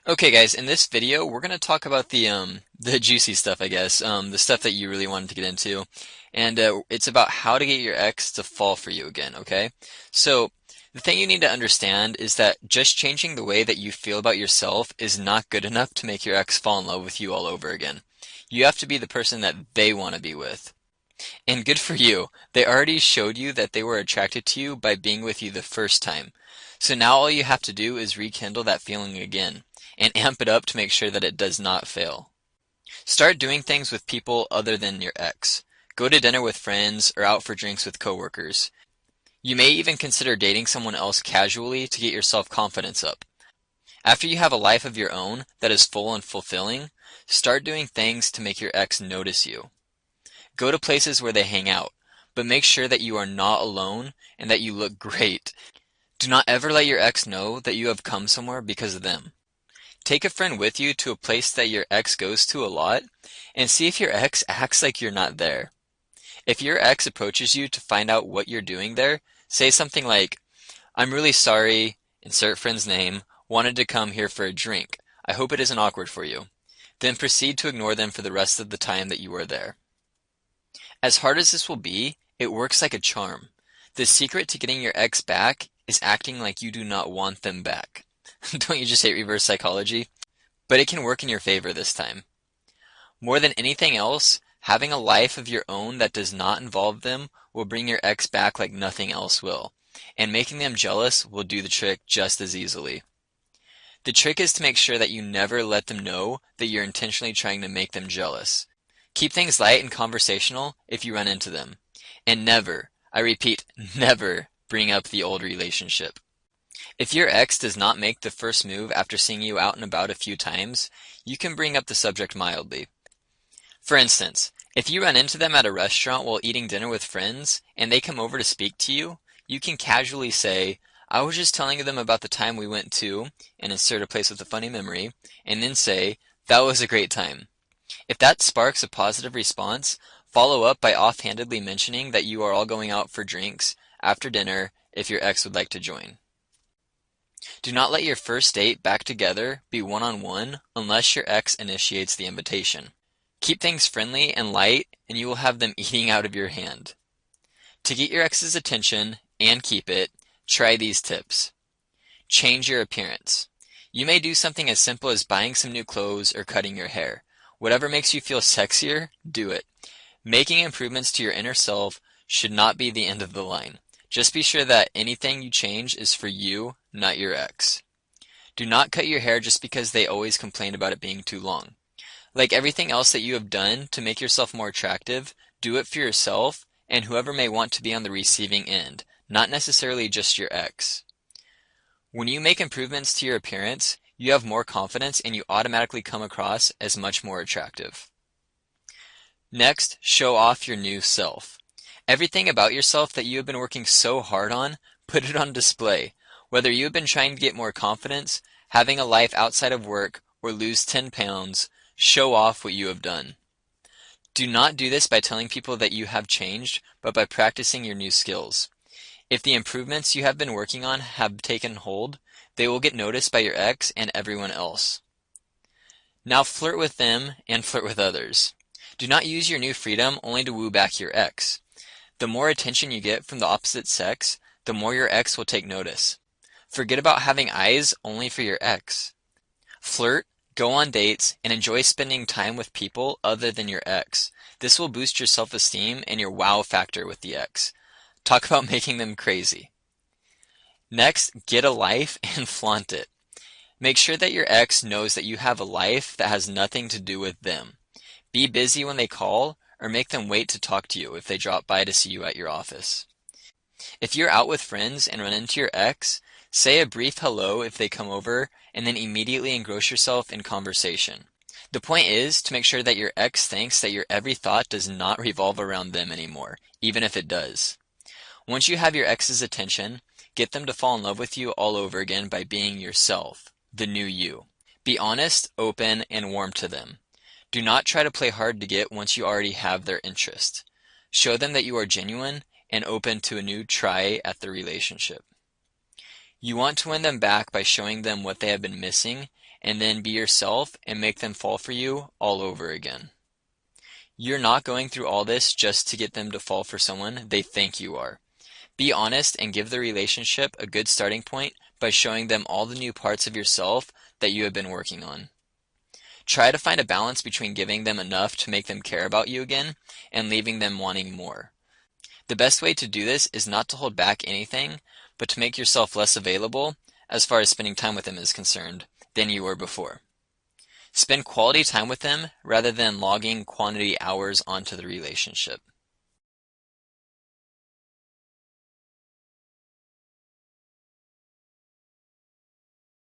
Okay, guys, in this video, we're going to talk about the juicy stuff, I guess, the stuff that you really wanted to get into, and it's about how to get your ex to fall for you again, okay? So, the thing you need to understand is that just changing the way that you feel about yourself is not good enough to make your ex fall in love with you all over again. You have to be the person that they want to be with. And good for you. They already showed you that they were attracted to you by being with you the first time. So now all you have to do is rekindle that feeling again and amp it up to make sure that it does not fail. Start doing things with people other than your ex. Go to dinner with friends or out for drinks with coworkers. You may even consider dating someone else casually to get your self-confidence up. After you have a life of your own that is full and fulfilling, start doing things to make your ex notice you. Go to places where they hang out, but make sure that you are not alone and that you look great. Do not ever let your ex know that you have come somewhere because of them. Take a friend with you to a place that your ex goes to a lot and see if your ex acts like you're not there. If your ex approaches you to find out what you're doing there, say something like, "I'm really sorry, insert friend's name, wanted to come here for a drink. I hope it isn't awkward for you." Then proceed to ignore them for the rest of the time that you are there. As hard as this will be, it works like a charm. The secret to getting your ex back is acting like you do not want them back. Don't you just hate reverse psychology? But it can work in your favor this time. More than anything else, having a life of your own that does not involve them will bring your ex back like nothing else will. And making them jealous will do the trick just as easily. The trick is to make sure that you never let them know that you're intentionally trying to make them jealous. Keep things light and conversational if you run into them. And never, I repeat, never bring up the old relationship. If your ex does not make the first move after seeing you out and about a few times, you can bring up the subject mildly. For instance, if you run into them at a restaurant while eating dinner with friends and they come over to speak to you, you can casually say, "I was just telling them about the time we went to," and insert a place with a funny memory, and then say, "That was a great time." If that sparks a positive response, follow up by offhandedly mentioning that you are all going out for drinks after dinner if your ex would like to join. Do not let your first date back together be one-on-one unless your ex initiates the invitation. Keep things friendly and light, and you will have them eating out of your hand. To get your ex's attention and keep it, try these tips. Change your appearance. You may do something as simple as buying some new clothes or cutting your hair. Whatever makes you feel sexier, do it. Making improvements to your inner self should not be the end of the line. Just be sure that anything you change is for you, not your ex. Do not cut your hair just because they always complain about it being too long. Like everything else that you have done to make yourself more attractive, do it for yourself and whoever may want to be on the receiving end, not necessarily just your ex. When you make improvements to your appearance, you have more confidence and you automatically come across as much more attractive. Next, show off your new self. Everything about yourself that you have been working so hard on, put it on display. Whether you have been trying to get more confidence, having a life outside of work, or lose 10 pounds, show off what you have done. Do not do this by telling people that you have changed, but by practicing your new skills. If the improvements you have been working on have taken hold, they will get noticed by your ex and everyone else. Now flirt with them and flirt with others. Do not use your new freedom only to woo back your ex. The more attention you get from the opposite sex, the more your ex will take notice. Forget about having eyes only for your ex. Flirt, go on dates, and enjoy spending time with people other than your ex. This will boost your self-esteem and your wow factor with the ex. Talk about making them crazy. Next, get a life and flaunt it. Make sure that your ex knows that you have a life that has nothing to do with them. Be busy when they call, or make them wait to talk to you if they drop by to see you at your office. If you're out with friends and run into your ex, say a brief hello if they come over, and then immediately engross yourself in conversation. The point is to make sure that your ex thinks that your every thought does not revolve around them anymore, even if it does. Once you have your ex's attention, get them to fall in love with you all over again by being yourself, the new you. Be honest, open, and warm to them. Do not try to play hard to get once you already have their interest. Show them that you are genuine and open to a new try at the relationship. You want to win them back by showing them what they have been missing and then be yourself and make them fall for you all over again. You're not going through all this just to get them to fall for someone they think you are. Be honest and give the relationship a good starting point by showing them all the new parts of yourself that you have been working on. Try to find a balance between giving them enough to make them care about you again and leaving them wanting more. The best way to do this is not to hold back anything, but to make yourself less available, as far as spending time with them is concerned, than you were before. Spend quality time with them rather than logging quantity hours onto the relationship.